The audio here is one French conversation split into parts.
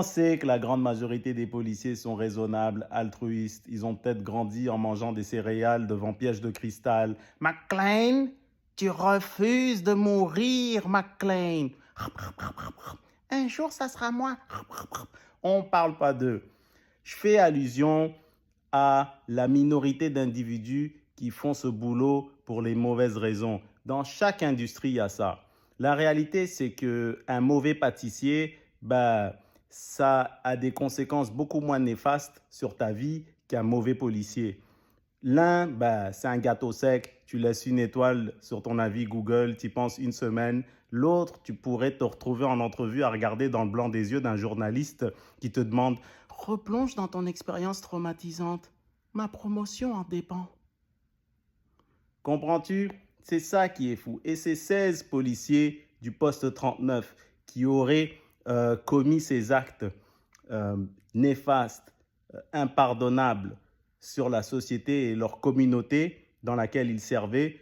sait que la grande majorité des policiers sont raisonnables, altruistes. Ils ont peut-être grandi en mangeant des céréales devant pièges de cristal. McClane, tu refuses de mourir, McClane. Un jour, ça sera moi. On ne parle pas d'eux. Je fais allusion à la minorité d'individus qui font ce boulot pour les mauvaises raisons. Dans chaque industrie, il y a ça. La réalité, c'est qu'un mauvais pâtissier, ça a des conséquences beaucoup moins néfastes sur ta vie qu'un mauvais policier. L'un, c'est un gâteau sec, tu laisses une étoile sur ton avis Google, tu y penses une semaine. L'autre, tu pourrais te retrouver en entrevue à regarder dans le blanc des yeux d'un journaliste qui te demande « Replonge dans ton expérience traumatisante, ma promotion en dépend. » Comprends-tu? C'est ça qui est fou. Et ces 16 policiers du poste 39 qui auraient commis ces actes néfastes, impardonnables sur la société et leur communauté dans laquelle ils servaient,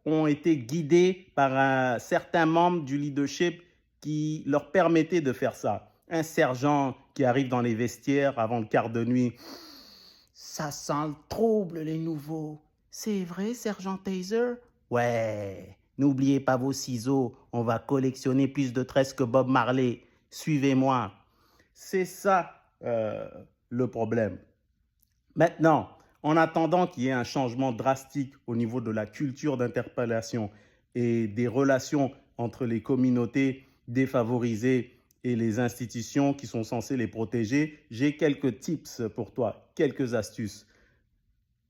ont été guidés par un certain membre du leadership qui leur permettait de faire ça. Un sergent qui arrive dans les vestiaires avant le quart de nuit. Ça sent le trouble, les nouveaux. C'est vrai, sergent Taser? Ouais, n'oubliez pas vos ciseaux. On va collectionner plus de tresses que Bob Marley. Suivez-moi. C'est ça le problème. Maintenant, en attendant qu'il y ait un changement drastique au niveau de la culture d'interpellation et des relations entre les communautés défavorisées et les institutions qui sont censées les protéger, j'ai quelques tips pour toi, quelques astuces.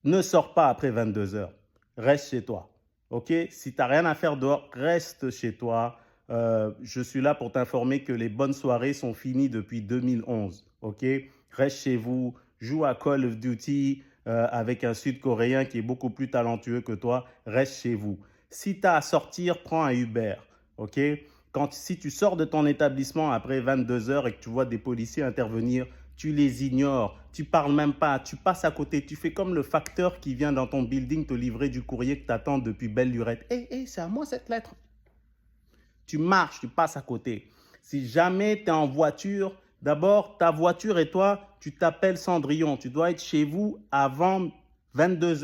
Ne sors pas après 22 heures, reste chez toi. Ok? Si tu n'as rien à faire dehors, reste chez toi. Je suis là pour t'informer que les bonnes soirées sont finies depuis 2011. Ok? Reste chez vous, joue à Call of Duty avec un Sud-Coréen qui est beaucoup plus talentueux que toi. Reste chez vous. Si tu as à sortir, prends un Uber. Ok? Si tu sors de ton établissement après 22 heures et que tu vois des policiers intervenir, tu les ignores, tu parles même pas, tu passes à côté, tu fais comme le facteur qui vient dans ton building te livrer du courrier que tu attends depuis belle lurette. Hé, c'est à moi cette lettre. Tu marches, tu passes à côté. Si jamais tu es en voiture, d'abord ta voiture et toi, tu t'appelles Cendrillon. Tu dois être chez vous avant 22 heures.